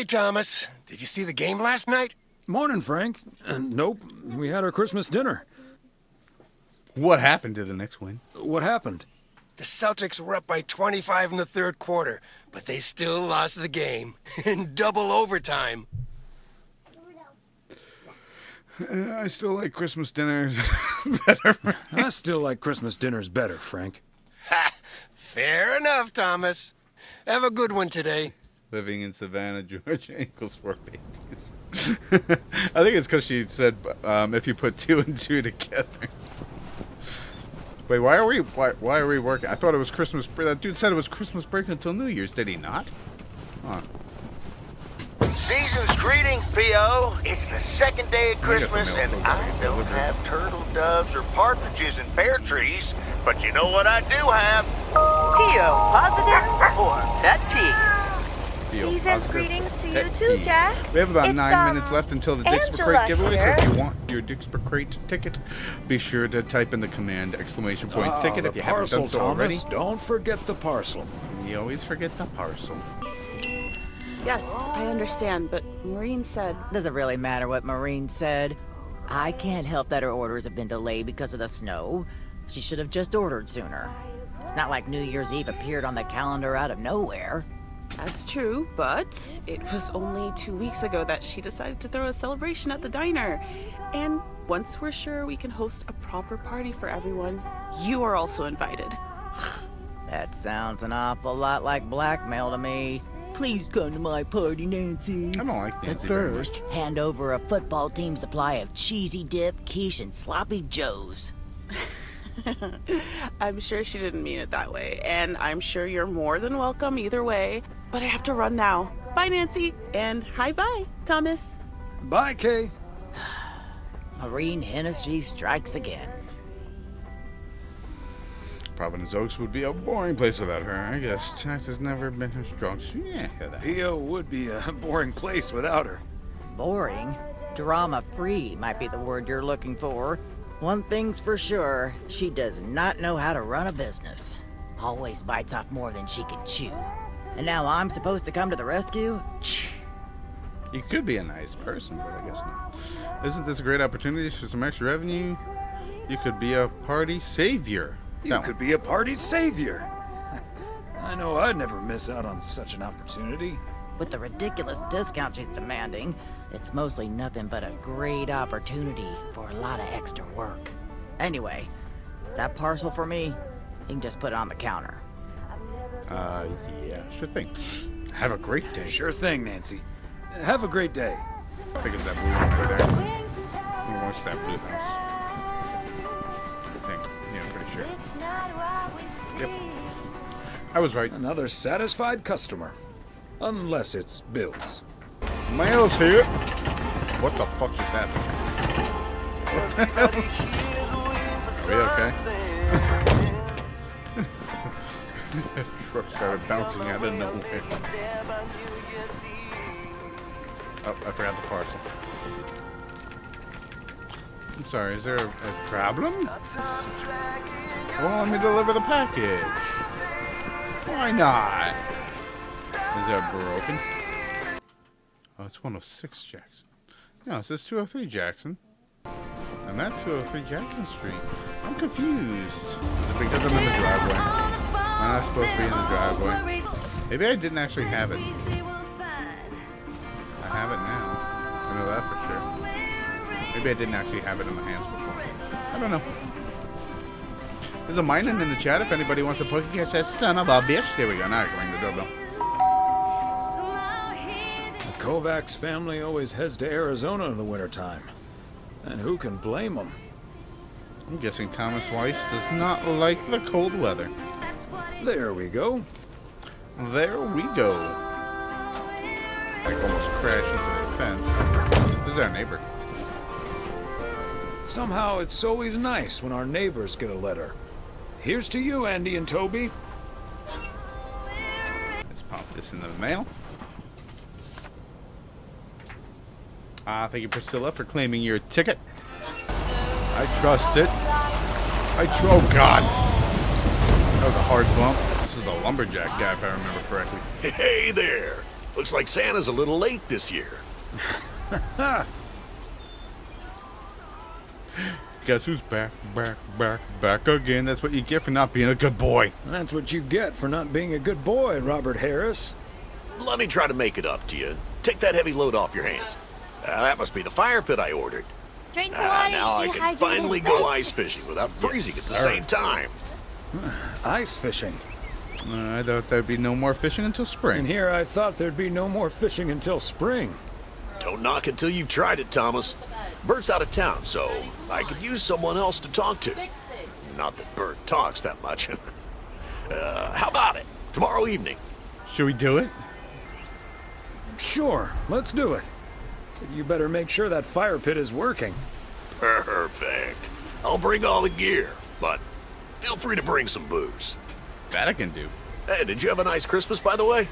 Hey, Thomas. Did you see the game last night? Morning, Frank. Nope, we had our Christmas dinner. What happened to the Knicks win? What happened? The Celtics were up by 25 in the third quarter, but they still lost the game in double overtime. I still like Christmas dinners better. I still like Christmas dinners better, Frank. Ha! Fair enough, Thomas. Have a good one today. Living in Savannah, Georgia equals 4 babies. I think it's because she said if you put 2 and 2 together. Wait, why are we working? I thought it was Christmas break. That dude said it was Christmas break until New Year's. Did he not? Huh. Season's greetings, P.O. It's the second day of Christmas, and I don't have turtle doves or partridges in pear trees, but you know what I do have? P.O. positive or pet peeve? Season's greetings to you too, Jack. We have about It's, 9 minutes left until the Dixper Angela Crate giveaway, so here. if you want your Dixper Crate ticket, be sure to type in the command ! Ticket if you haven't done so already. Thomas. Don't forget the parcel. You always forget the parcel. Yes, I understand, but Maureen said... Doesn't really matter what Maureen said. I can't help that her orders have been delayed because of the snow. She should have just ordered sooner. It's not like New Year's Eve appeared on the calendar out of nowhere. That's true, but it was only 2 weeks ago that she decided to throw a celebration at the diner. And once we're sure we can host a proper party for everyone, you are also invited. That sounds an awful lot like blackmail to me. Please come to my party, Nancy. I don't like Nancy But very first, much. hand over a football team supply of cheesy dip, quiche, and sloppy joes. I'm sure she didn't mean it that way, and I'm sure you're more than welcome either way. But I have to run now. Bye, Nancy, and hi-bye, Thomas. Bye, Kay. Maureen Hennessy strikes again. Providence Oaks would be a boring place without her. I guess tact has never been her strong suit. Yeah, that. P.O. would be a boring place without her. Boring? Drama-free might be the word you're looking for. One thing's for sure, she does not know how to run a business. Always bites off more than she can chew. And now I'm supposed to come to the rescue? You could be a nice person, but I guess not. Isn't this a great opportunity for some extra revenue? You could be a party savior. You could be a party savior. I know I'd never miss out on such an opportunity. With the ridiculous discount she's demanding, it's mostly nothing but a great opportunity for a lot of extra work. Anyway, is that parcel for me? You can just put it on the counter. Yeah, sure thing. Have a great day. Sure thing, Nancy. Have a great day. I think it's that blue one over there. I'm gonna watch that blue house. I think. Yeah, I'm pretty sure. Yep. I was right. Another satisfied customer. Unless it's Bill's. Mail's here. What the fuck just happened? What the hell? Are we okay? The truck started bouncing out of nowhere. Oh, I forgot the parcel. I'm sorry, is there a problem? Well, let me deliver the package. Why not? Is that broken? Oh, it's 106 Jackson. No, it says 203 Jackson. I'm at 203 Jackson Street. I'm confused. Is it because I'm in the driveway? Am I not supposed to be in the driveway? Maybe I didn't actually have it. I have it now. I know that for sure. Maybe I didn't actually have it in my hands before. I don't know. There's a mining in the chat if anybody wants to poke catch that son of a bitch. There we go. Now I can ring the doorbell. The Kovacs family always heads to Arizona in the wintertime. And who can blame them? I'm guessing Thomas Weiss does not like the cold weather. There we go. There we go. Like almost crash into the fence. This is our neighbor. Somehow it's always nice when our neighbors get a letter. Here's to you, Andy and Toby. Let's pop this into the mail. Thank you, Priscilla, for claiming your ticket. I trust it. Oh, God. That was a hard bump. This is the lumberjack guy, if I remember correctly. Hey there. Looks like Santa's a little late this year. Guess who's back again? That's what you get for not being a good boy. That's what you get for not being a good boy, Robert Harris. Let me try to make it up to you. Take that heavy load off your hands. That must be the fire pit I ordered. Now I can finally go ice fishing without freezing at the same time. Ice fishing. I thought there'd be no more fishing until spring. And here I thought there'd be no more fishing until spring. Don't knock until you've tried it, Thomas. Bert's out of town, so I could use someone else to talk to. Not that Bert talks that much. How about it? Tomorrow evening. Should we do it? Sure, let's do it. But you better make sure that fire pit is working. Perfect. I'll bring all the gear, but feel free to bring some booze. That I can do. Hey, did you have a nice Christmas, by the way?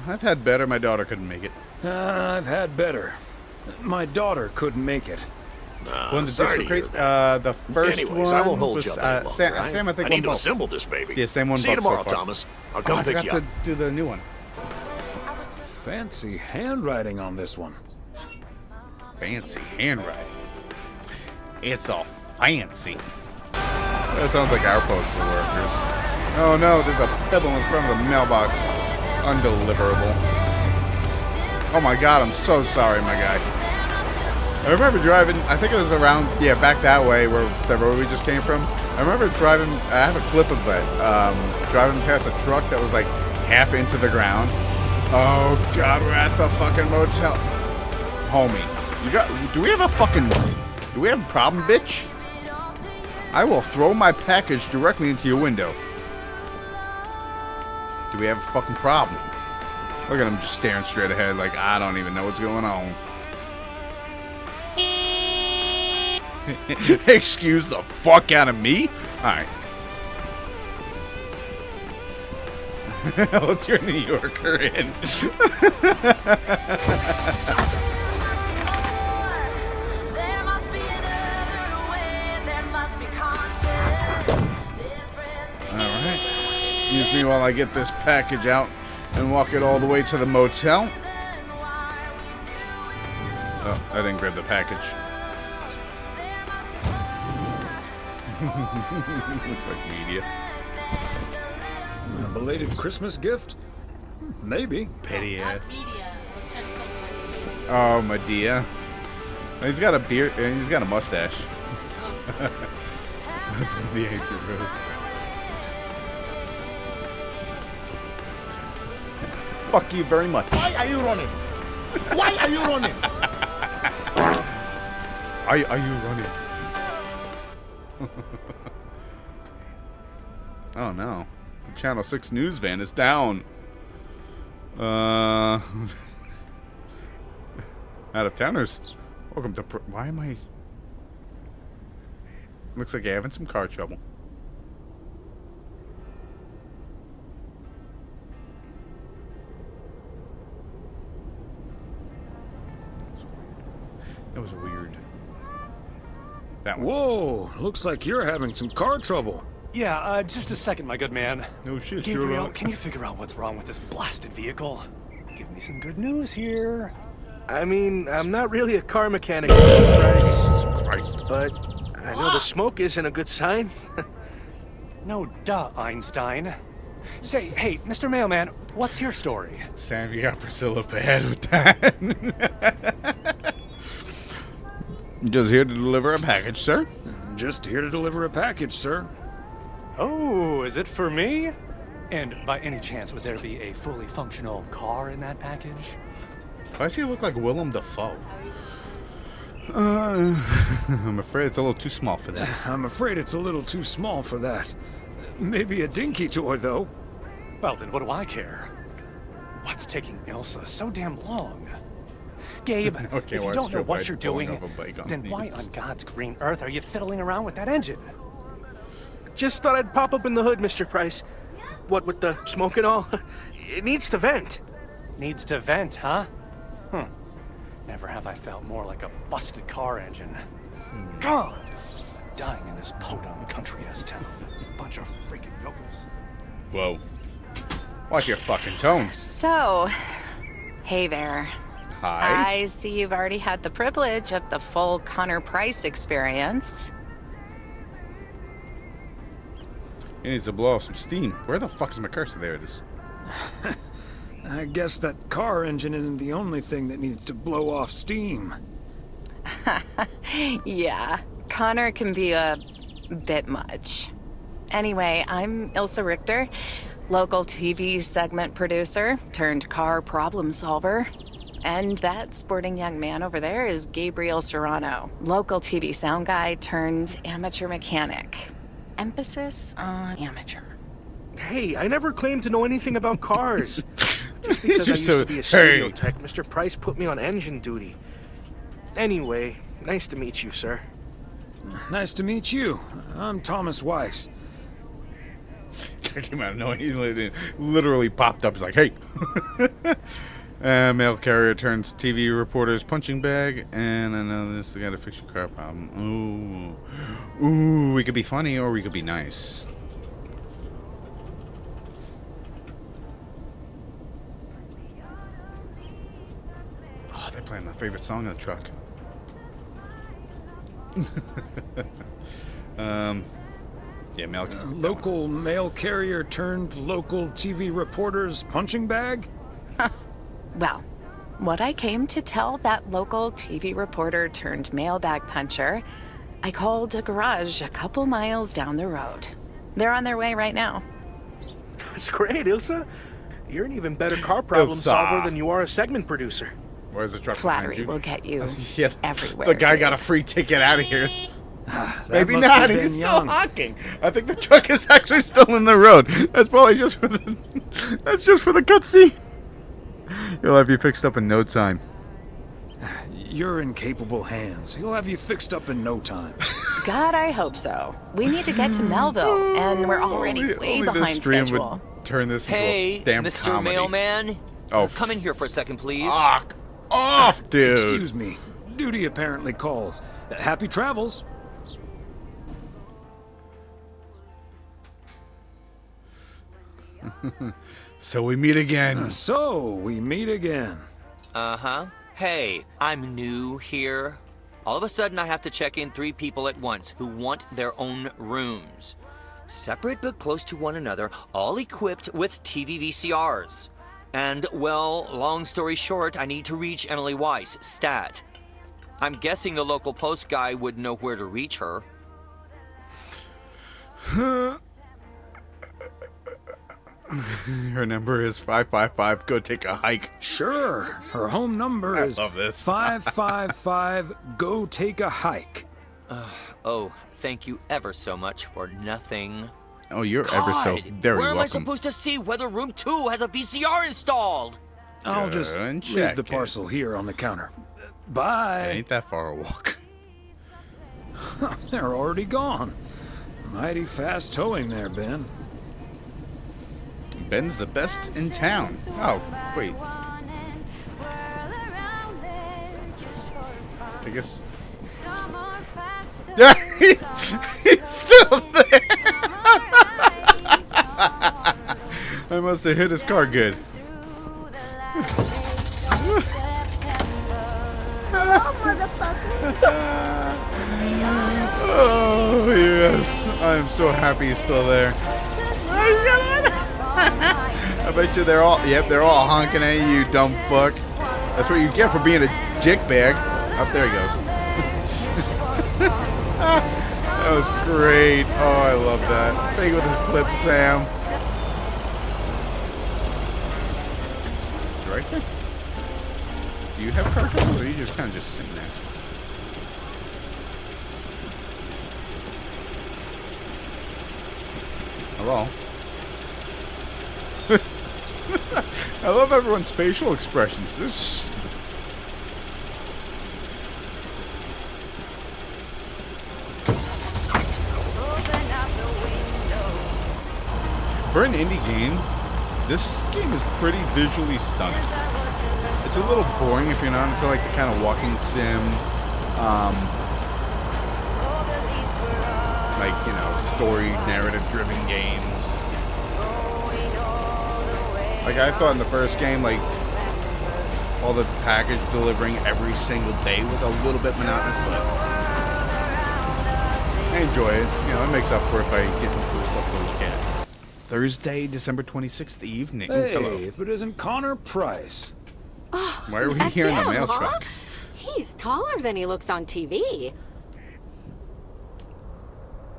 I've had better. My daughter couldn't make it. I've had better. My daughter couldn't make it. Sorry to hear that. The first Anyways, one I won't hold was, you up any longer. Sam, I think I need to both. assemble this baby. Yeah, Sam won See you both tomorrow, so far. Thomas. I'll come pick I you forgot up. to do the new one. Fancy handwriting on this one. Fancy handwriting. It's all fancy. That sounds like our postal workers. Oh no, there's a pebble in front of the mailbox. Undeliverable. Oh my god, I'm so sorry, my guy. I remember driving, I think it was around, back that way where the road we just came from. I remember driving, I have a clip of it, driving past a truck that was like half into the ground. Oh god, we're at the fucking motel. Homie, do we have a problem, bitch? I will throw my package directly into your window. Do we have a fucking problem? Look at him just staring straight ahead like I don't even know what's going on. Excuse the fuck out of me? Alright. Let's your New Yorker in. Alright. Excuse me while I get this package out and walk it all the way to the motel. Oh, I didn't grab the package. Looks like media. A belated Christmas gift? Maybe. Petty ass. Oh, Medea. He's got a beard and he's got a mustache. The Ace of Roads. Fuck you very much. Why are you running? Why are you running? Are you running? Oh no. The Channel 6 news van is down. Out of towners. Welcome to why am I looks like you're having some car trouble. That was weird. That one. Whoa, looks like you're having some car trouble. Yeah, just a second, my good man. No shit, Gabriel, Sherlock. can you figure out what's wrong with this blasted vehicle? Give me some good news here. I mean, I'm not really a car mechanic, Bryce, Jesus Christ. but I know the smoke isn't a good sign. No, duh, Einstein. Say, hey, Mr. Mailman, what's your story? Sam, you got Priscilla bad with that. Just here to deliver a package, sir. Just here to deliver a package, sir. Oh, is it for me? And by any chance, would there be a fully functional car in that package? Why does he look like Willem Dafoe? I'm afraid it's a little too small for that. I'm afraid it's a little too small for that. Maybe a dinky toy, though. Well, then what do I care? What's taking Elsa so damn long? Gabe, Okay, if you watch don't know Joe what Biden you're falling doing, off a bike on then why these. on God's green earth are you fiddling around with that engine? Just thought I'd pop up in the hood, Mr. Price. What with the smoke and all? It needs to vent. Needs to vent, huh? Never have I felt more like a busted car engine. God! I'm dying in this podunk country-ass town. Bunch of freaking yokels. Whoa. Watch your fucking tone. So, hey there. Hi. I see you've already had the privilege of the full Connor Price experience. He needs to blow off some steam. Where the fuck is my cursor? There it is. I guess that car engine isn't the only thing that needs to blow off steam. Yeah, Connor can be a bit much. Anyway, I'm Ilsa Richter, local TV segment producer turned car problem solver. And that sporting young man over there is Gabriel Serrano, local TV sound guy turned amateur mechanic. Emphasis on amateur. Hey, I never claimed to know anything about cars. Just because I used to be a studio tech, Mr. Price put me on engine duty. Anyway, nice to meet you, sir. Nice to meet you. I'm Thomas Weiss. I came out of nowhere. He literally popped up. He's like, hey. Mail carrier turns TV reporter's punching bag. And I know this. I got to fix your car problem. Ooh, we could be funny or we could be nice. Oh, they're playing my favorite song in the truck. Yeah, mail local mail carrier turned local TV reporter's punching bag? Well, what I came to tell that local TV reporter turned mailbag puncher, I called a garage a couple miles down the road. They're on their way right now. That's great, Ilsa. You're an even better car problem solver than you are a segment producer. Where's the truck? Flattery will get you everywhere. The guy got a free ticket out of here. Maybe not. He's still honking. I think the truck is actually still in the road. That's probably just for the. That's just for the cutscene. He'll have you fixed up in no time. You're in capable hands. He'll have you fixed up in no time. God, I hope so. We need to get to Melville, and we're already way behind schedule. Turn this into a damn Mr. comedy. Mailman. Oh, come in here for a second, please. Fuck off, dude. Excuse me. Duty apparently calls. Happy travels. So we meet again. Uh-huh. Hey, I'm new here. All of a sudden, I have to check in 3 people at once who want their own rooms. Separate but close to one another, all equipped with TV VCRs. And, well, long story short, I need to reach Emily Weiss, stat. I'm guessing the local post guy would know where to reach her. Her number is 555. Go take a hike. Sure. Her home number is 555. Go take a hike. Oh, thank you ever so much for nothing. Oh, you're ever so very Where am I welcome. supposed to see whether room 2 has a VCR installed? I'll just leave the parcel here on the counter. Bye. It ain't that far a walk. They're already gone. Mighty fast towing there, Ben. Ben's the best in town. Oh, wait. I guess. Yeah, he's still there. I must have hit his car good. Hello, motherfucker. Oh, yes. I'm so happy he's still there. I bet you they're all honking at you, dumb fuck. That's what you get for being a dickbag. Up there he goes. That was great. Oh, I love that. Thank you with this clip, Sam. Right there? Do you have car controls, or are you just kind of just sitting there? Hello? I love everyone's facial expressions. This for an indie game, this game is pretty visually stunning. It's a little boring if you're not into like the kind of walking sim, like, you know, story narrative driven games. Like, I thought in the first game, like, all the package delivering every single day was a little bit monotonous, but I enjoy it. You know, it makes up for it by getting cool stuff to look at. Thursday, December 26th evening. Hey, Hello. if it isn't Connor Price. Oh, Why are we that's here in the him, mail huh? truck? He's taller than he looks on TV.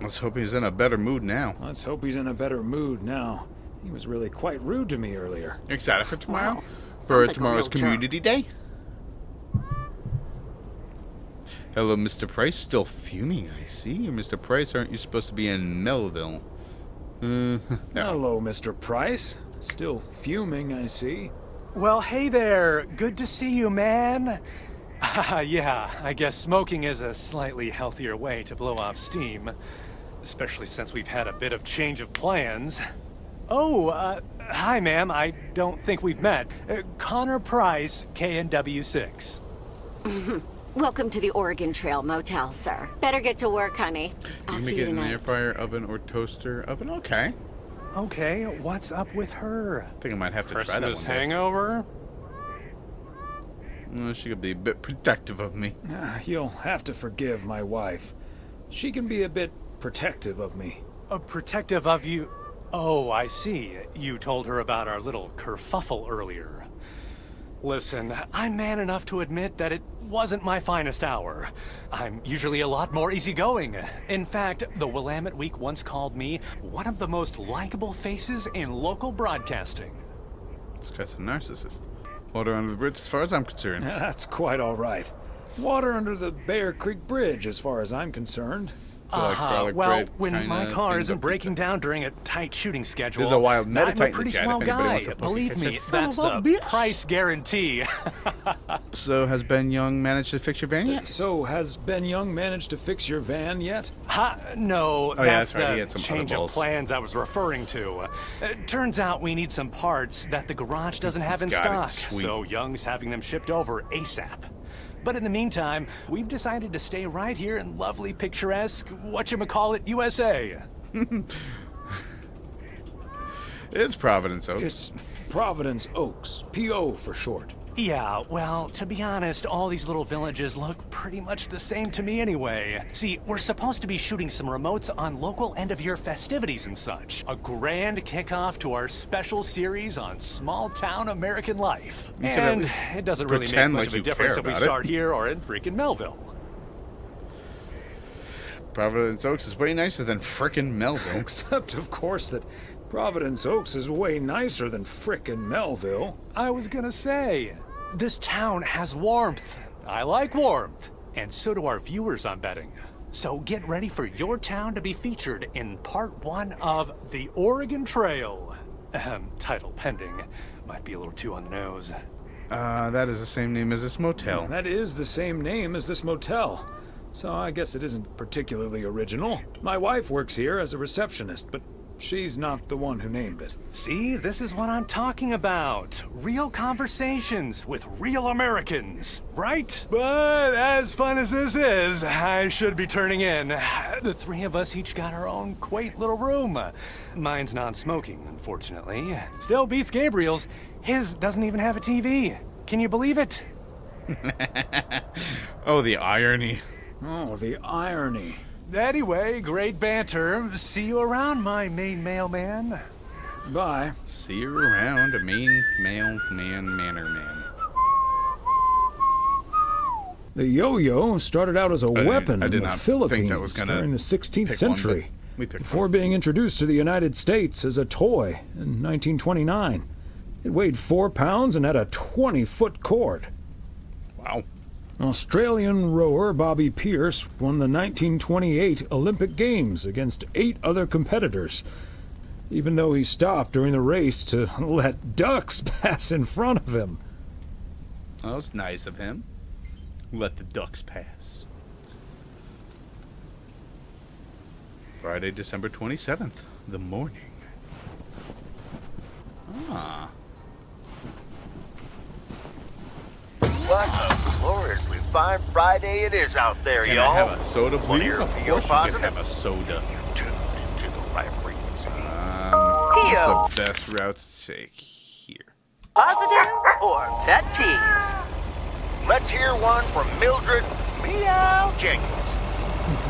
Let's hope he's in a better mood now. Let's hope he's in a better mood now. He was really quite rude to me earlier. You excited for tomorrow? Wow. For Sounds like a tomorrow's real jerk. Community Day? Hello, Mr. Price. Still fuming, I see. Mr. Price, aren't you supposed to be in Melville? No. Hello, Mr. Price. Still fuming, I see. Well, hey there. Good to see you, man. Yeah, I guess smoking is a slightly healthier way to blow off steam. Especially since we've had a bit of change of plans. Oh, hi, ma'am. I don't think we've met. Connor Price, KNW6. Welcome to the Oregon Trail Motel, sir. Better get to work, honey. I'll You see make you it in an tonight. air fryer oven or toaster oven? Okay. Okay, what's up with her? I think I might have to try that one Christmas day. hangover? She could be a bit protective of me. You'll have to forgive my wife. She can be a bit protective of me. Protective of you? Oh, I see. You told her about our little kerfuffle earlier. Listen, I'm man enough to admit that it wasn't my finest hour. I'm usually a lot more easygoing. In fact, the Willamette Week once called me one of the most likable faces in local broadcasting. This guy's a narcissist. Water under the bridge, as far as I'm concerned. That's quite all right. Water under the Bear Creek Bridge, as far as I'm concerned. So like garlic Well, bread, when kinda my car things isn't up breaking pizza. down during a tight shooting schedule, There's a wild I'm a Meditite in pretty the chat swell if anybody guy. wants to poke Believe at me, this son that's of a the bitch. price guarantee. So, has Ben Young managed to fix your van yet? So, has Ben Young managed to fix your van yet? No, yeah, that's that's right, he the had some change other of balls. plans I was referring to. Turns out we need some parts that the garage doesn't have in Got it. stock, Sweet. so Young's having them shipped over ASAP. But in the meantime, we've decided to stay right here in lovely, picturesque, whatchamacallit, USA. It's Providence Oaks. It's Providence Oaks, P.O. for short. Yeah, well, to be honest, all these little villages look pretty much the same to me anyway. See, we're supposed to be shooting some remotes on local end-of-year festivities and such. A grand kickoff to our special series on small-town American life. You could at And least it doesn't really make pretend much like of a you difference care if we about it. start here or in freaking Melville. Providence Oaks is way nicer than frickin' Melville. Except, of course, that Providence Oaks is way nicer than frickin' Melville. I was gonna say, this town has warmth. I like warmth. And so do our viewers, I'm betting. So get ready for your town to be featured in part 1 of The Oregon Trail. Title pending. Might be a little too on the nose. That is the same name as this motel. That is the same name as this motel. So I guess it isn't particularly original. My wife works here as a receptionist, but she's not the one who named it. See, this is what I'm talking about. Real conversations with real Americans, right? But as fun as this is, I should be turning in. The three of us each got our own quaint little room. Mine's non-smoking, unfortunately. Still beats Gabriel's. His doesn't even have a TV. Can you believe it? Oh, the irony. Oh, the irony. Anyway, great banter. See you around, my main mailman. Bye. See you around, a main manner man. The yo-yo started out as a weapon I did in the not Philippines think that was gonna during the 16th pick century, one, but we picked before one. being introduced to the United States as a toy in 1929. It weighed 4 pounds and had a 20-foot cord. Wow. Australian rower Bobby Pierce won the 1928 Olympic Games against 8 other competitors, even though he stopped during the race to let ducks pass in front of him. Well, it's nice of him. Let the ducks pass. Friday, December 27th, the morning. Ah. What a gloriously fine Friday it is out there, Can y'all. I have a soda, Well, please? here Of we course go, you can positive. have a soda. Tuned into the right frequency. What's Theo. the best route to take here? Positive or pet peeve? Let's hear one from Mildred Meow Jenkins.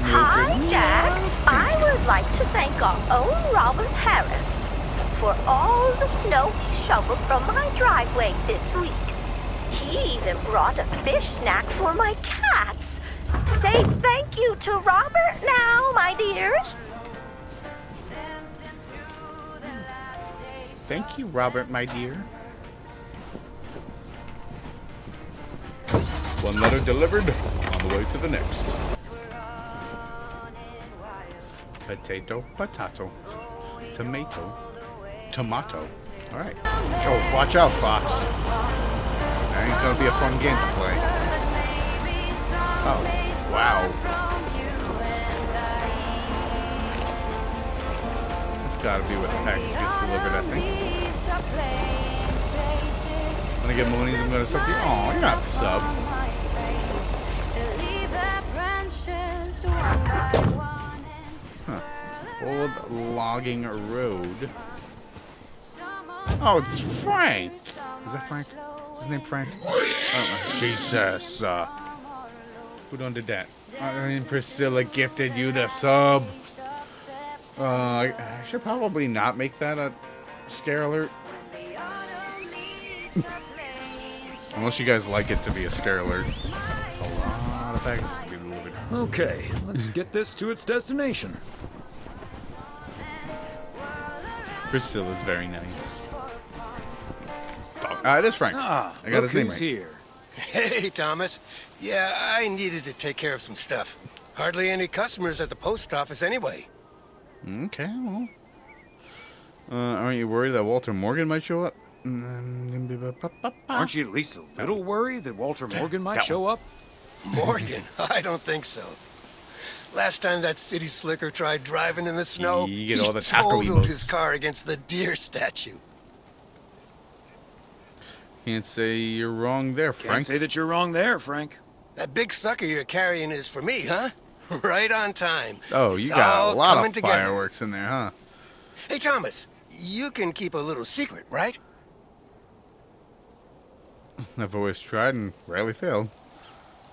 Hi, Jack. I would like to thank our own Robert Harris for all the snow he shoveled from my driveway this week. He even brought a fish snack for my cats. Say thank you to Robert now, my dears. Thank you, Robert, my dear. One letter delivered, on the way to the next. Potato, potato, tomato, tomato. All right. Oh, watch out, Fox. That ain't gonna be a fun game to play. Oh, wow. It's gotta be what the package gets delivered, I think. When I get Moonies, I'm gonna sub you. Oh, you're not the sub. Huh. Old logging road. Oh, it's Frank. Is that Frank? Is his name Frank? Jesus. Who done did that? Priscilla gifted you the sub. I should probably not make that a scare alert. Unless you guys like it to be a scare alert. It's a lot of packages to be delivered. Okay, let's get this to its destination. Priscilla's very nice. It is Frank. I got his name right. Here. Hey, Thomas. Yeah, I needed to take care of some stuff. Hardly any customers at the post office anyway. Okay, well. Aren't you worried that Walter Morgan might show up? Aren't you at least a little worried that Walter Morgan might show up? Morgan? I don't think so. Last time that city slicker tried driving in the snow, You get all the he taco totaled emotes. his car against the deer statue. Can't say you're wrong there, Frank. Can't say that you're wrong there, Frank. That big sucker you're carrying is for me, huh? Right on time. Oh, It's you got all a lot coming of together. fireworks in there, huh? Hey, Thomas, you can keep a little secret, right? I've always tried and rarely failed.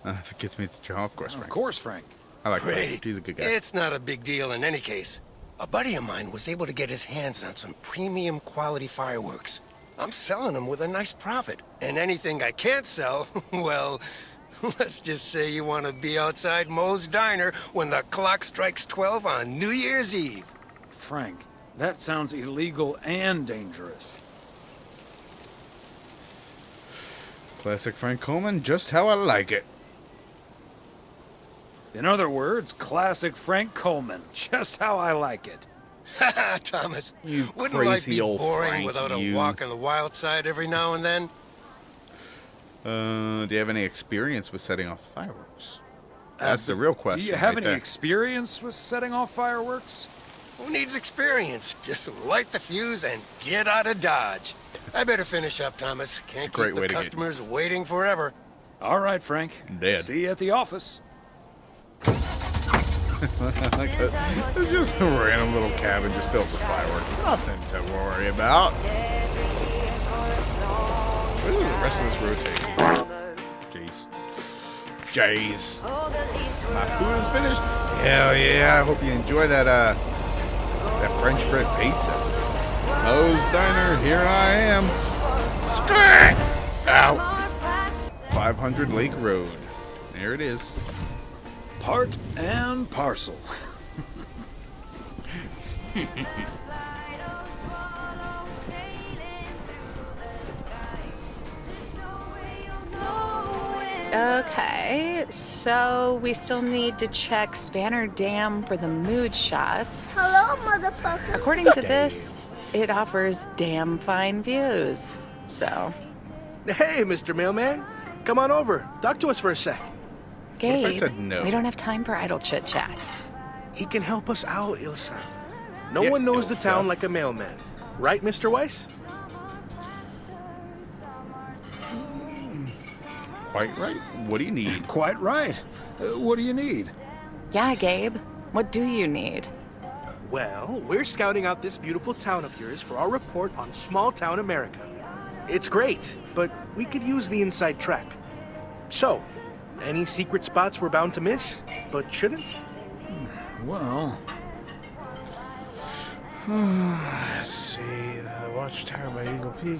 If it gets me to jail, of course, Frank. Of course, Frank. I like Great. Frank. He's a good guy. It's not a big deal in any case. A buddy of mine was able to get his hands on some premium quality fireworks. I'm selling them with a nice profit. And anything I can't sell, well, let's just say you want to be outside Moe's Diner when the clock strikes 12 on New Year's Eve. Frank, that sounds illegal and dangerous. Classic Frank Coleman, just how I like it. In other words, classic Frank Coleman, just how I like it. Haha, Thomas. You Wouldn't life crazy be old boring Frank, without a you. walk on the wild side every now and then? Do you have any experience with setting off fireworks? That's the real question. Do you have right any there. experience with setting off fireworks? Who needs experience? Just light the fuse and get out of Dodge. I better finish up, Thomas. Can't It's a great keep way the to get- customers waiting forever. All right, Frank. Dead. See you at the office. It's just a random little cabin just filled with fireworks. Nothing to worry about. Where's the rest of this rotating? Jeez. Jeez. My food is finished. Hell yeah. I hope you enjoy that French bread pizza. Moe's Diner, here I am. Skirt! Ow. 500 Lake Road. There it is. Part and parcel. Okay, so we still need to check Spanner Dam for the mood shots. Hello, motherfucker. According to this, it offers damn fine views. So, Hey, Mr. Mailman. Come on over. Talk to us for a sec. Gabe, I said no? we don't have time for idle chit chat. He can help us out, Ilsa. No Yeah, one knows the Ilsa. town like a mailman. Right, Mr. Weiss? Quite right. What do you need? Quite right. What do you need? Yeah, Gabe, what do you need? Well, we're scouting out this beautiful town of yours for our report on small town America. It's great, but we could use the inside track. So, any secret spots we're bound to miss, but shouldn't? Well... Let's see, the watchtower by Eagle Peak.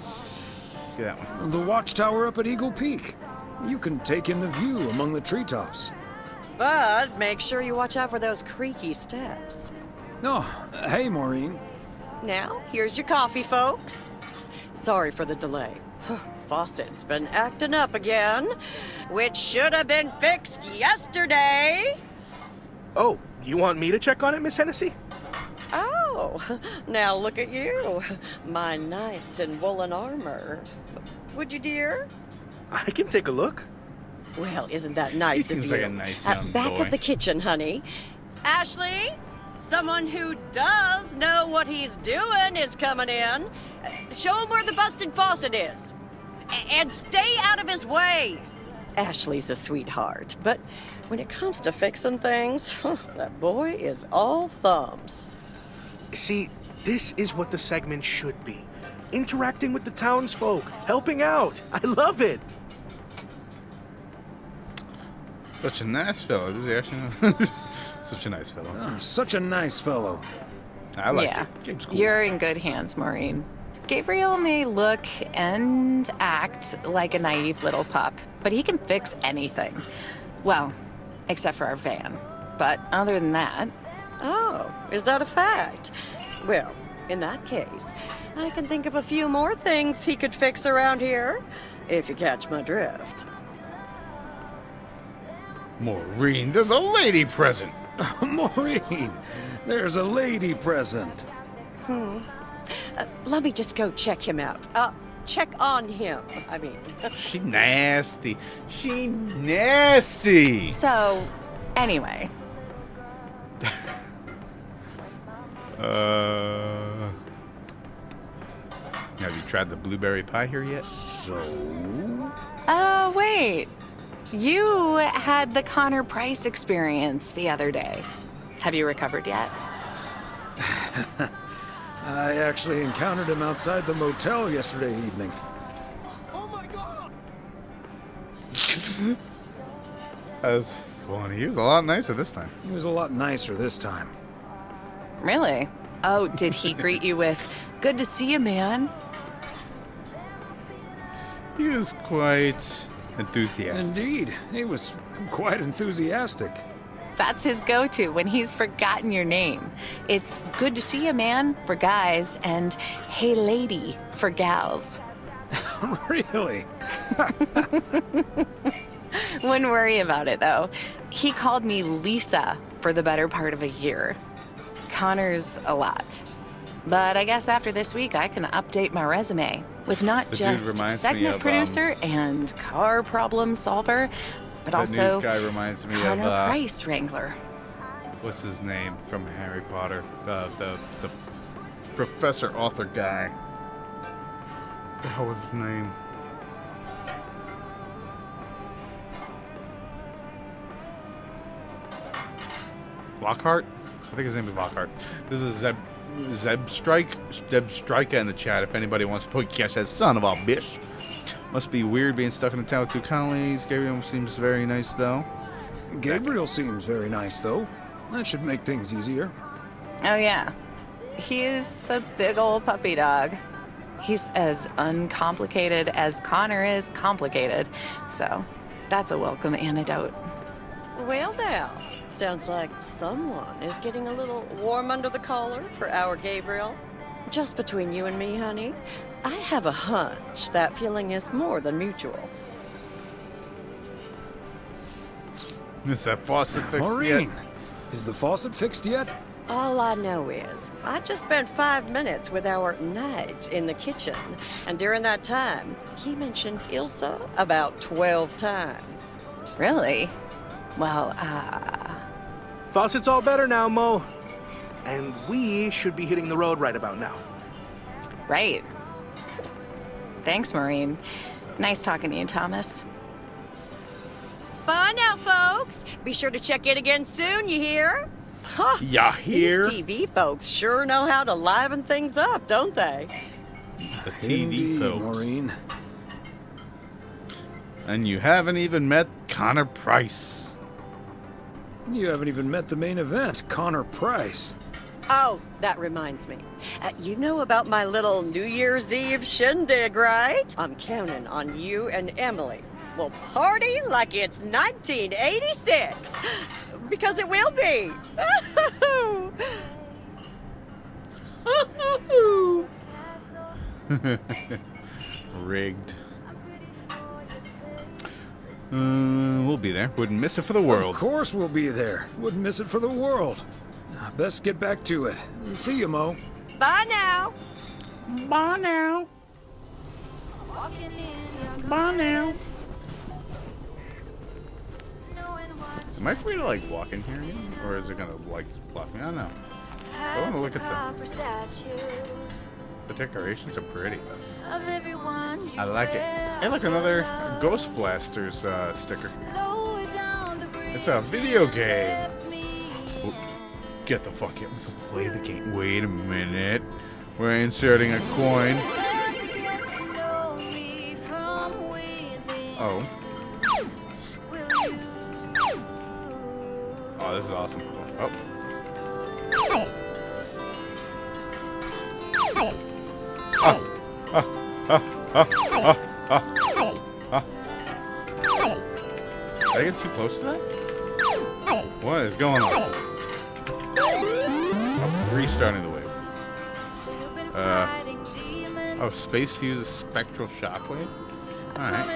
That one. The watchtower up at Eagle Peak. You can take in the view among the treetops. But make sure you watch out for those creaky steps. Oh, hey, Maureen. Now, here's your coffee, folks. Sorry for the delay. Faucet's been acting up again, which should have been fixed yesterday. Oh, you want me to check on it, Miss Hennessy? Oh, now look at you. My knight in woolen armor. Would you, dear? I can take a look. Well, isn't that nice of you? He seems like a nice young back boy. at the kitchen, honey. Ashley, someone who does know what he's doing is coming in. Show him where the busted faucet is. And stay out of his way. Ashley's a sweetheart, but when it comes to fixing things, that boy is all thumbs. See, this is what the segment should be. Interacting with the townsfolk, helping out. I love it. Such a nice fellow. Does he actually? Such a nice fellow. Oh, such a nice fellow. I like Yeah, it. Gabe's cool. you're in good hands, Maureen. Gabriel may look and act like a naive little pup, but he can fix anything. Well, except for our van. But other than that... Oh, is that a fact? Well, in that case, I can think of a few more things he could fix around here, if you catch my drift. Maureen, there's a lady present. Maureen, there's a lady present. Let me just go check him out. Check on him, I mean. She nasty. She nasty. So, anyway. Have you tried the blueberry pie here yet? So? Wait. You had the Connor Price experience the other day. Have you recovered yet? I actually encountered him outside the motel yesterday evening. Oh my god! That's funny. He was a lot nicer this time. He was a lot nicer this time. Really? Oh, did he greet you with, "Good to see you, man"? He was quite enthusiastic. Indeed, he was quite enthusiastic. That's his go-to when he's forgotten your name. It's "Good to see you, man" for guys and "Hey, lady" for gals. Really? Wouldn't worry about it, though. He called me Lisa for the better part of a year. Connor's a lot. But I guess after this week, I can update my resume with not The dude just reminds me segment of, producer and car problem solver, but That also news guy reminds me Connor of Price wrangler. what's his name from Harry Potter? The professor author guy. What the hell was his name? Lockhart? I think his name is Lockhart. This is Zeb Striker in the chat. If anybody wants to catch that son of a bitch. Must be weird being stuck in a town with two colleagues. Gabriel seems very nice though. Gabriel seems very nice, though. That should make things easier. Oh, yeah. He's a big old puppy dog. He's as uncomplicated as Connor is complicated. So that's a welcome antidote. Well, now, sounds like someone is getting a little warm under the collar for our Gabriel. Just between you and me, honey, I have a hunch that feeling is more than mutual. Is that faucet fixed Maureen, yet? is the faucet fixed yet? All I know is, I just spent 5 minutes with our knight in the kitchen, and during that time, he mentioned Ilsa about 12 times. Really? Well, Faucet's all better now, Mo. And we should be hitting the road right about now. right. Thanks, Maureen. Nice talking to you, Thomas. Bye now, folks. Be sure to check in again soon, you hear? Huh. Ya hear? These TV folks sure know how to liven things up, don't they? The TV Indeed, folks. Maureen. And you haven't even met Connor Price. You haven't even met the main event, Connor Price. Oh, that reminds me. You know about my little New Year's Eve shindig, right? I'm counting on you and Emily. We'll party like it's 1986. Because it will be. Rigged. We'll be there. Wouldn't miss it for the world. Of course we'll be there. Wouldn't miss it for the world. Best get back to it. See you, Mo. Bye now. Bye now. Bye now. Am I free to like walk in here again? Or is it gonna like block me? I don't know. I want to look at the decorations are pretty. I like it. Hey, look, another Ghost Blasters sticker. It's a video game. Oh, get the fuck in. We can play the game. Wait a minute. We're inserting a coin. Oh. Oh, this is awesome. Oh. Did I get too close to that? What is going on? Oh, restarting the wave. Oh, space to use a spectral shockwave? Alright.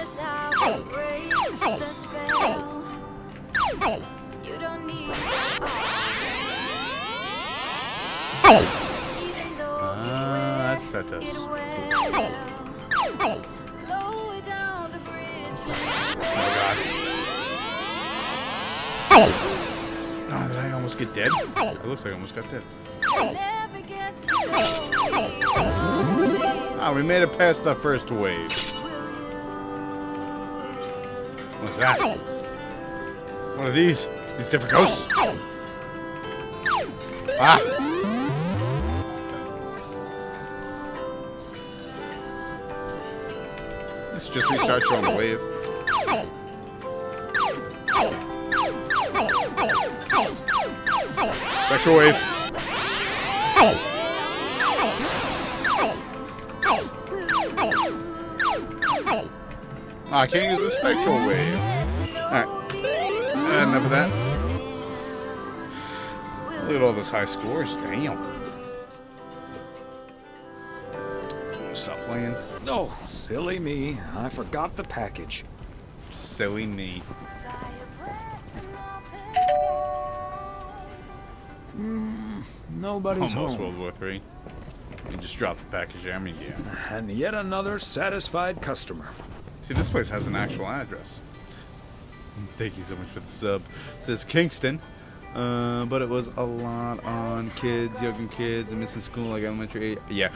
That's what that does. Oh, did I almost get dead? It looks like I almost got dead. Oh, we made it past the first wave. What's that? What are these? These different ghosts? Ah! This just restarts you on the wave. Spectral wave. Oh, I can't use the spectral wave. Alright. Enough of that. Look at all those high scores. Damn. Stop playing. Oh, silly me. I forgot the package. Silly me. Nobody's Almost home. World War III. You just dropped the package. I mean, yeah. And yet another satisfied customer. See, this place has an actual address. Thank you so much for the sub. It says Kingston, but it was a lot on kids, young kids, and missing school like elementary. Yeah,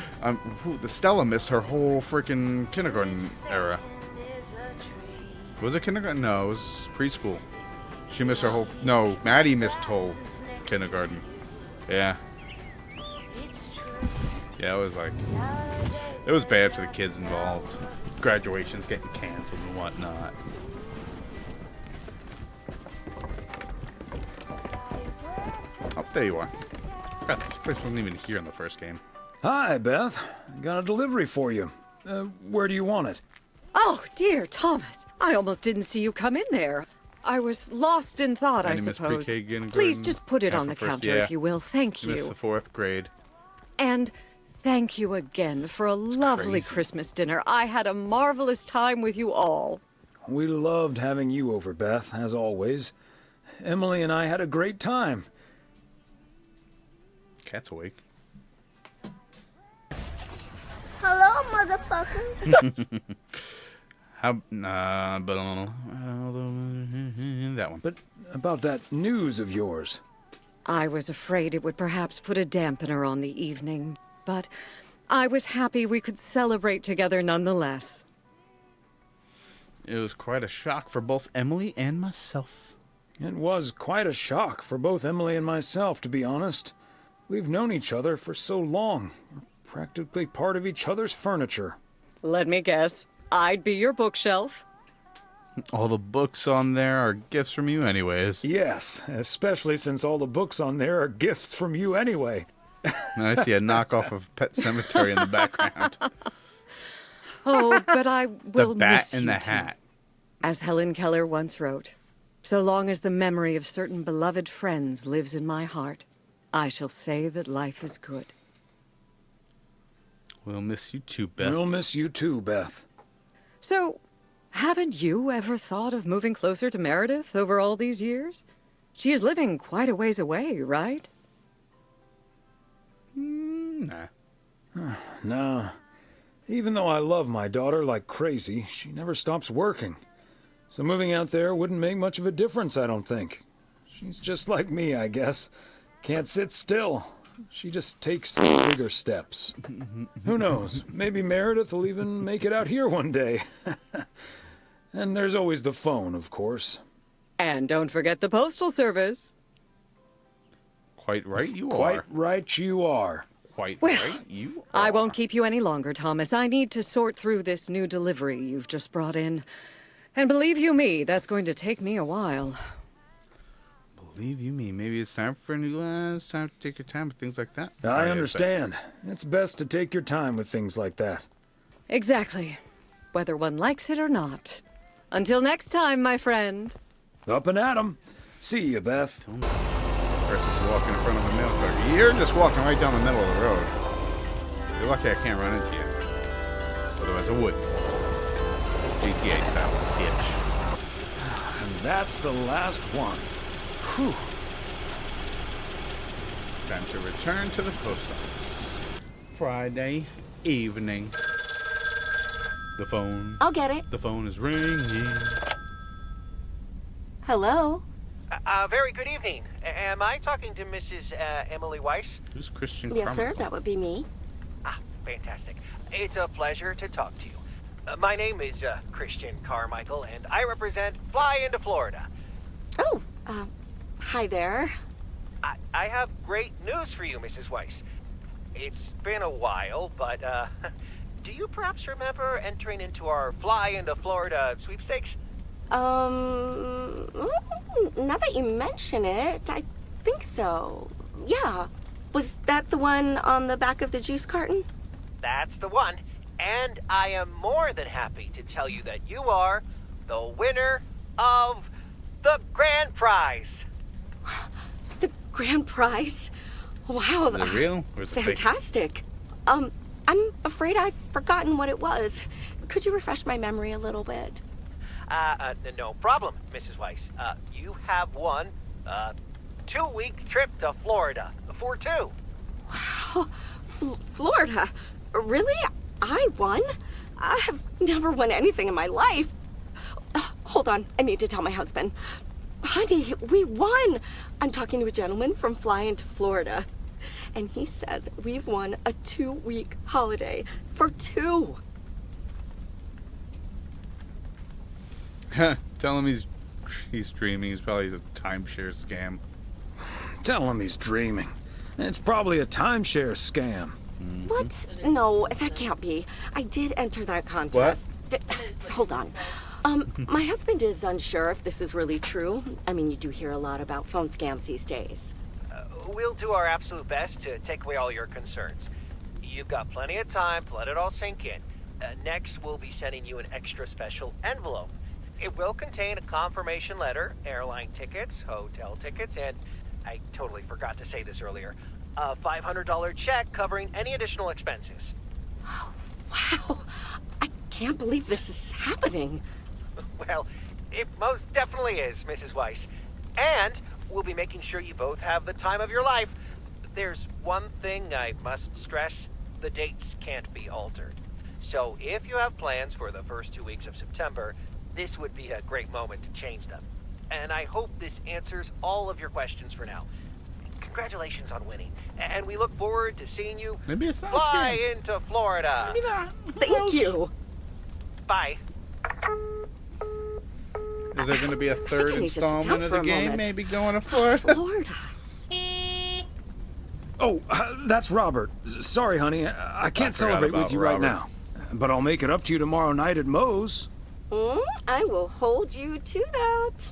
the Stella missed her whole freaking kindergarten era. Was it kindergarten? No, it was preschool. She missed her whole. No, Maddie missed whole kindergarten. Yeah. Yeah, it was like. It was bad for the kids involved. Graduations getting canceled and whatnot. Oh, there you are. I forgot this place wasn't even here in the first game. Hi, Beth. Got a delivery for you. Where do you want it? Oh, dear Thomas. I almost didn't see you come in there. I was lost in thought, I suppose. Please just put it on the counter, if you will. Thank you. You missed the 4th grade. And thank you again for a lovely Christmas dinner. I had a marvelous time with you all. We loved having you over, Beth, as always. Emily and I had a great time. Cat's awake. Hello, motherfucker. That one. But about that news of yours. I was afraid it would perhaps put a dampener on the evening, but I was happy we could celebrate together nonetheless. It was quite a shock for both Emily and myself. It was quite a shock for both Emily and myself, to be honest. We've known each other for so long. practically part of each other's furniture. Let me guess. I'd be your bookshelf. All the books on there are gifts from you anyways. Yes, especially since all the books on there are gifts from you anyway. And I see a knockoff of Pet Sematary in the background. Oh, but I will The Bat miss in you the too. Hat. As Helen Keller once wrote, so long as the memory of certain beloved friends lives in my heart, I shall say that life is good. We'll miss you too, Beth. We'll miss you too, Beth. So, haven't you ever thought of moving closer to Meredith over all these years? She is living quite a ways away, right? Nah. No. Even though I love my daughter like crazy, she never stops working. So moving out there wouldn't make much of a difference, I don't think. She's just like me, I guess. Can't sit still. She just takes bigger steps. Who knows? Maybe Meredith will even make it out here one day. And there's always the phone, of course. And don't forget the postal service. Quite right you are. Quite right you are. Quite Well, right you are. I won't keep you any longer, Thomas. I need to sort through this new delivery you've just brought in. And believe you me, that's going to take me a while. Believe you me, maybe it's time for a new glass, time to take your time with things like that. I understand. It's best to take your time with things like that. Exactly. Whether one likes it or not. Until next time, my friend. Up and at 'em. See you, Beth. Person's walking in front of a mail truck. You're just walking right down the middle of the road. You're lucky I can't run into you. Otherwise I would. GTA style, bitch. And that's the last one. Whew. Time to return to the post office. Friday evening. The phone. I'll get it. The phone is ringing. Hello? Very good evening. Am I talking to Mrs. Emily Weiss? Who's Christian Yes, sir. Carmichael? That would be me. Ah, fantastic. It's a pleasure to talk to you. My name is Christian Carmichael, and I represent Fly into Florida. Oh, hi there. I have great news for you, Mrs. Weiss. It's been a while, but do you perhaps remember entering into our Fly into Florida sweepstakes? Now that you mention it, I think so. Yeah. Was that the one on the back of the juice carton? That's the one. And I am more than happy to tell you that you are the winner of the grand prize. The grand prize? Wow. Is it real? Or is it fake? Fantastic. I'm afraid I've forgotten what it was. Could you refresh my memory a little bit? No problem, Mrs. Weiss. You have won a 2-week trip to Florida for two. Wow. Florida? Really? I won? I have never won anything in my life. Hold on. I need to tell my husband. Honey, we won. I'm talking to a gentleman from Fly into Florida. And he says we've won a 2-week holiday for two. Tell him he's dreaming. He's probably a timeshare scam. Tell him he's dreaming. It's probably a timeshare scam. What? No, that can't be. I did enter that contest. Hold on. My husband is unsure if this is really true. I mean, you do hear a lot about phone scams these days. We'll do our absolute best to take away all your concerns. You've got plenty of time to let it all sink in. Next, we'll be sending you an extra special envelope. It will contain a confirmation letter, airline tickets, hotel tickets, and I totally forgot to say this earlier, a $500 check covering any additional expenses. Wow. I can't believe this is happening. Well, it most definitely is, Mrs. Weiss. And we'll be making sure you both have the time of your life. There's one thing I must stress. The dates can't be altered. So if you have plans for the first 2 weeks of September, this would be a great moment to change them. And I hope this answers all of your questions for now. Congratulations on winning. And we look forward to seeing you Maybe it's not fly scary. into Florida. Maybe not. Thank you. Bye. Is there going to be a third I need to sit down installment of for the a game? moment. Maybe going to Florida? Florida. Oh, that's Robert. Sorry, honey. I can't celebrate with you right now. But I'll make it up to you tomorrow night at Moe's. I will hold you to that.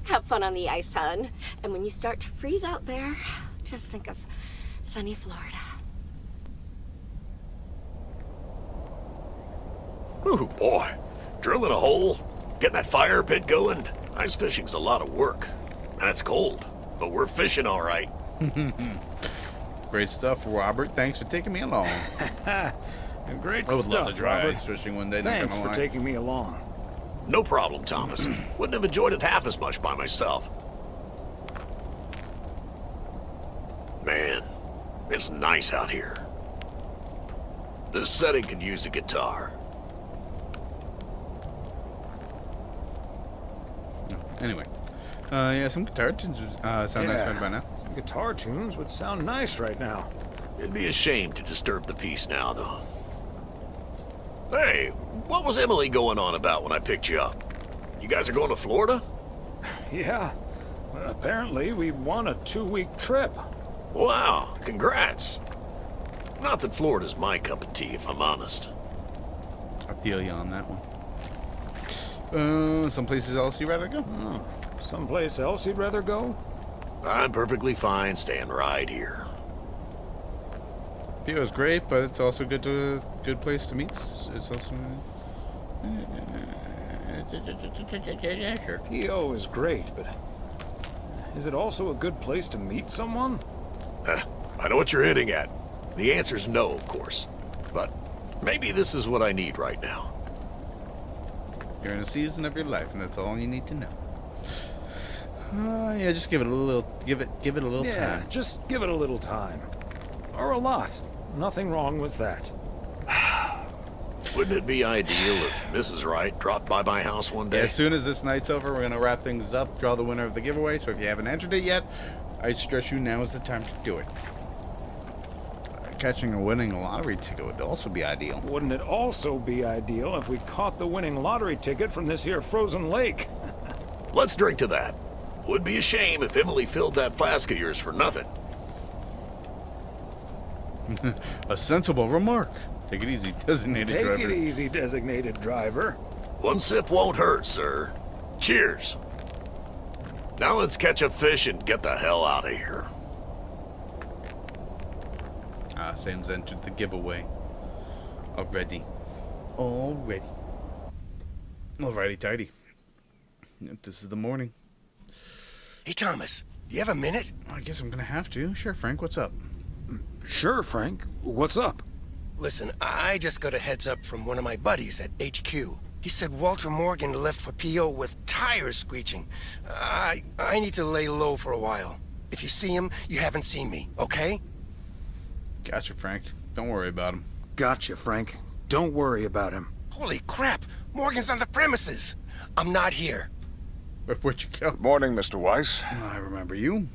Have fun on the ice, hon. And when you start to freeze out there, just think of sunny Florida. Ooh, boy. Drilling a hole, getting that fire pit going. Ice fishing's a lot of work. And it's cold, but we're fishing all right. Great stuff, Robert. Thanks for taking me along. Great I would stuff, love to try Robert. ice fishing one day. Thanks for taking me along. No problem, Thomas. Wouldn't have enjoyed it half as much by myself. Man, it's nice out here. This setting could use a guitar. Anyway, yeah, some guitar tunes sound nice right by now. Some guitar tunes would sound nice right now. It'd be a shame to disturb the peace now, though. Hey, what was Emily going on about when I picked you up? You guys are going to Florida? Yeah. Apparently, we won a 2-week trip. Wow, congrats. Not that Florida's my cup of tea, if I'm honest. I feel you on that one. Some places else you'd rather go? Someplace else you'd rather go? I'm perfectly fine staying right here. Pio's great, but it's also good place to meet. It's also Sure. Pio is great, but is it also a good place to meet someone? I know what you're hitting at. The answer's no, of course. But maybe this is what I need right now. You're in a season of your life, and that's all you need to know. Yeah, just give it a little, give it a little time. Yeah, just give it a little time, or a lot. Nothing wrong with that. Wouldn't it be ideal if Mrs. Wright dropped by my house one day? Yeah, as soon as this night's over, we're gonna wrap things up, draw the winner of the giveaway. So if you haven't entered it yet, I stress you now is the time to do it. Catching or winning a lottery ticket would also be ideal. Wouldn't it also be ideal if we caught the winning lottery ticket from this here frozen lake? Let's drink to that. Would be a shame if Emily filled that flask of yours for nothing. A sensible remark. Take it easy, designated driver. Take it easy, designated driver. One sip won't hurt, sir. Cheers. Now let's catch a fish and get the hell out of here. Sam's entered the giveaway. Alrighty, tidy. This is the morning. Hey, Thomas, you have a minute? I guess I'm gonna have to. Sure, Frank, what's up? Sure, Frank. What's up? Listen, I just got a heads up from one of my buddies at HQ. He said Walter Morgan left for P.O. with tires screeching. I need to lay low for a while. If you see him, you haven't seen me, okay? Gotcha, Frank. Don't worry about him. Gotcha, Frank. Don't worry about him. Holy crap! Morgan's on the premises! I'm not here. Where'd you go? Good morning, Mr. Weiss. I remember you.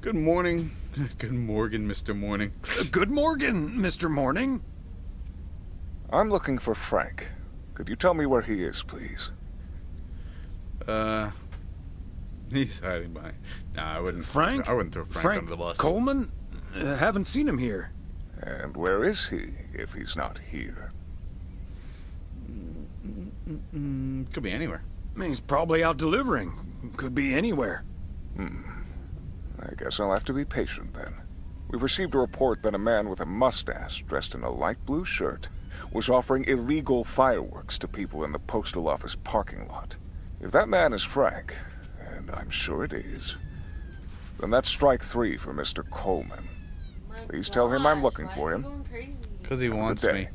Good morning. Good Morgan, Mr. Morning. Good morning, Mr. Morning. I'm looking for Frank. Could you tell me where he is, please? He's hiding behind. Nah, I wouldn't. Frank? I wouldn't throw Frank under the bus. Coleman? Haven't seen him here. And where is he, if he's not here? Could be anywhere. He's probably out delivering. Could be anywhere. I guess I'll have to be patient then. We received a report that a man with a mustache dressed in a light blue shirt was offering illegal fireworks to people in the postal office parking lot. If that man is Frank, and I'm sure it is, then that's strike 3 for Mr. Coleman. Please tell him I'm looking for him. Because he wants me.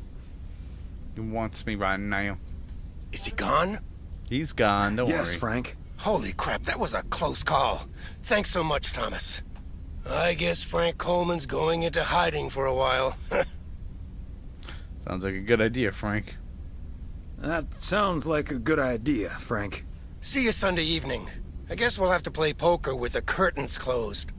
He wants me right now. Is he gone? He's gone, don't worry. Yes, Frank. Holy crap, that was a close call. Thanks so much, Thomas. I guess Frank Coleman's going into hiding for a while. Sounds like a good idea, Frank. That sounds like a good idea, Frank. See you Sunday evening. I guess we'll have to play poker with the curtains closed.